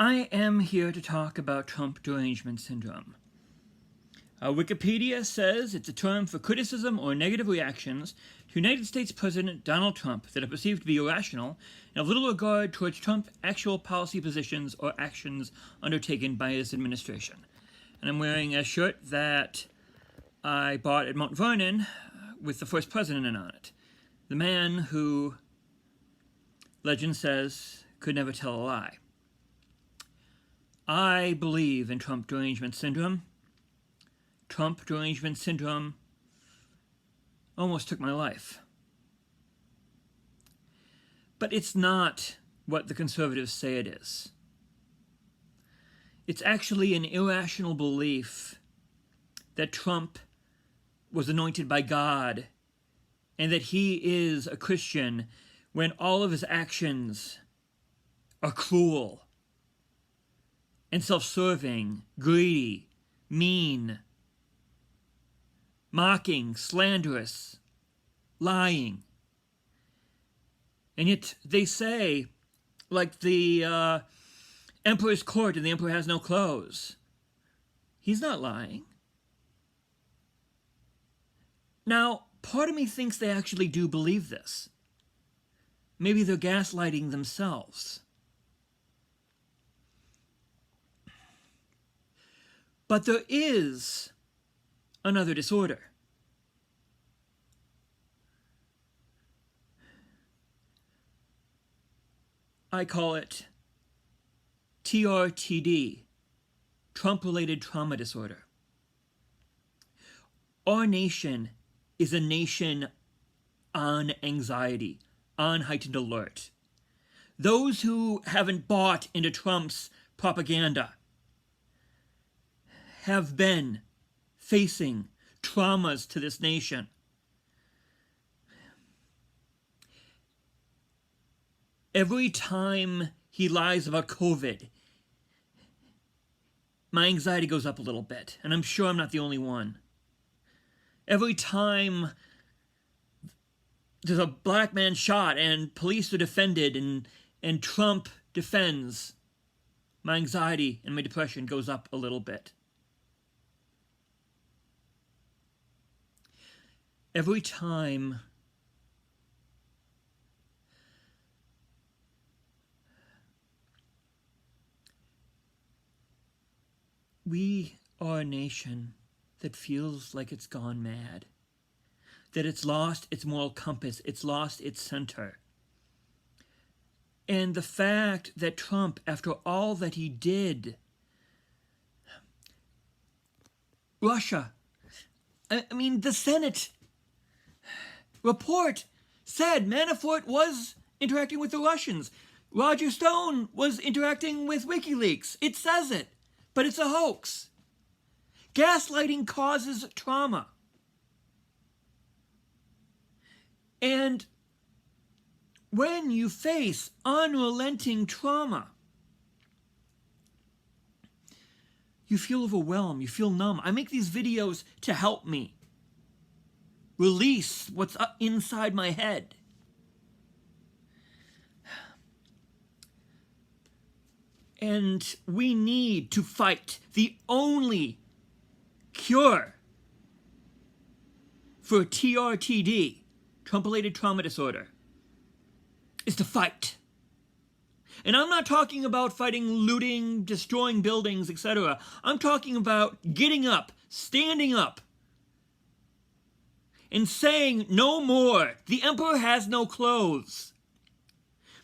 I am here to talk about Trump Derangement Syndrome. Wikipedia says it's a term for criticism or negative reactions to United States President Donald Trump that are perceived to be irrational and of little regard towards Trump's actual policy positions or actions undertaken by his administration. And I'm wearing a shirt that I bought at Mount Vernon with the first president on it. The man who, legend says, could never tell a lie. I believe in Trump Derangement Syndrome. Trump Derangement Syndrome almost took my life. But it's not what the conservatives say it is. It's actually an irrational belief that Trump was anointed by God and that he is a Christian when all of his actions are cruel and self-serving, greedy, mean, mocking, slanderous, lying. And yet they say, like the emperor's court and the emperor has no clothes. He's not lying. Now, part of me thinks they actually do believe this. Maybe they're gaslighting themselves. But there is another disorder. I call it TRTD, Trump-related trauma disorder. Our nation is a nation on anxiety, on heightened alert. Those who haven't bought into Trump's propaganda have been facing traumas to this nation. Every time he lies about COVID, my anxiety goes up a little bit, and I'm sure I'm not the only one. Every time there's a black man shot and police are defended and Trump defends, my anxiety and my depression goes up a little bit. Every time we are a nation that feels like it's gone mad, that it's lost its moral compass, it's lost its center. And the fact that Trump, after all that he did, Russia, I mean, the Senate report said Manafort was interacting with the Russians. Roger Stone was interacting with WikiLeaks. It says it, but it's a hoax. Gaslighting causes trauma. And when you face unrelenting trauma, you feel overwhelmed, you feel numb. I make these videos to help me release what's up inside my head. And we need to fight. The only cure for TRTD, Trump-related trauma disorder, is to fight. And I'm not talking about fighting, looting, destroying buildings, etc. I'm talking about getting up, standing up, and saying no more. The emperor has no clothes.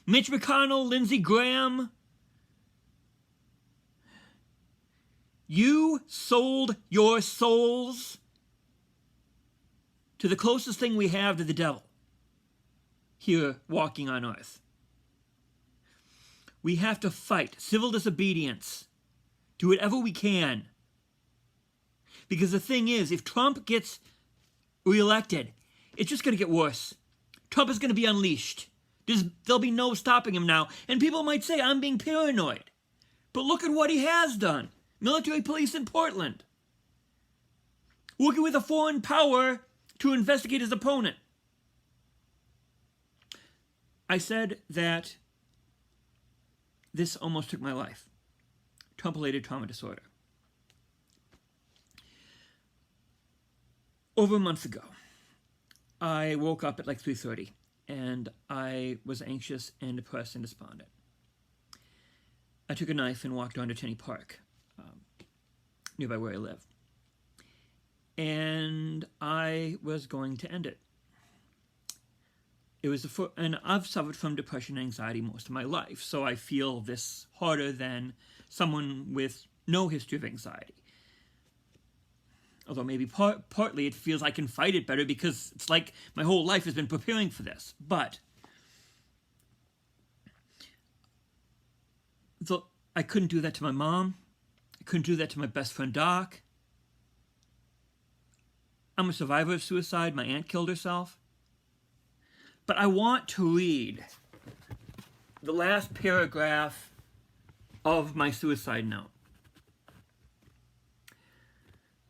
Mitch McConnell, Lindsey Graham, you sold your souls to the closest thing we have to the devil here walking on earth. We have to fight civil disobedience, do whatever we can. Because the thing is, if Trump gets reelected, it's just going to get worse. Trump is going to be unleashed. There'll be no stopping him now. And people might say, I'm being paranoid. But look at what he has done. Military police in Portland, working with a foreign power to investigate his opponent. I said that this almost took my life. Trump-related trauma disorder. Over a month ago, I woke up at like 3:30, and I was anxious and depressed and despondent. I took a knife and walked onto Tenney Park, nearby where I live. And I was going to end it. And I've suffered from depression and anxiety most of my life, so I feel this harder than someone with no history of anxiety. Although maybe partly it feels I can fight it better because it's like my whole life has been preparing for this. But I couldn't do that to my mom. I couldn't do that to my best friend Doc. I'm a survivor of suicide. My aunt killed herself. But I want to read the last paragraph of my suicide note.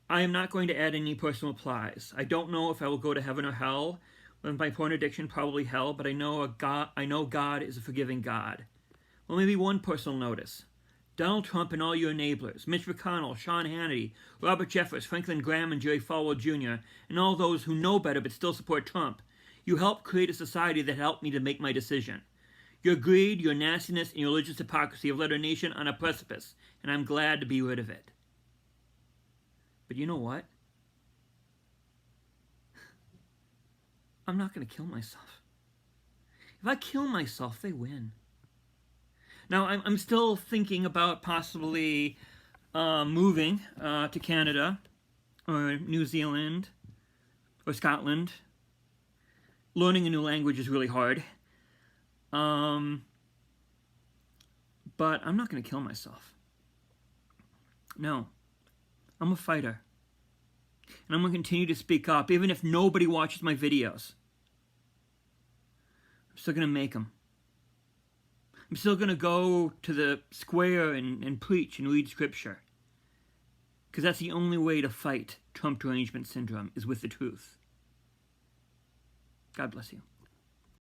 I am not going to add any personal replies. I don't know if I will go to heaven or hell. With my porn addiction, probably hell, but I know God is a forgiving God. Well, maybe one personal notice. Donald Trump and all your enablers, Mitch McConnell, Sean Hannity, Robert Jeffress, Franklin Graham, and Jerry Falwell Jr., and all those who know better but still support Trump, you helped create a society that helped me to make my decision. Your greed, your nastiness, and your religious hypocrisy have led our nation on a precipice, and I'm glad to be rid of it. But you know what? I'm not going to kill myself. If I kill myself, they win. Now, I'm still thinking about possibly moving to Canada or New Zealand or Scotland. Learning a new language is really hard. But I'm not going to kill myself. No. I'm a fighter. And I'm going to continue to speak up, even if nobody watches my videos. I'm still going to make them. I'm still going to go to the square and preach and read scripture. Because that's the only way to fight Trump Derangement Syndrome, is with the truth. God bless you.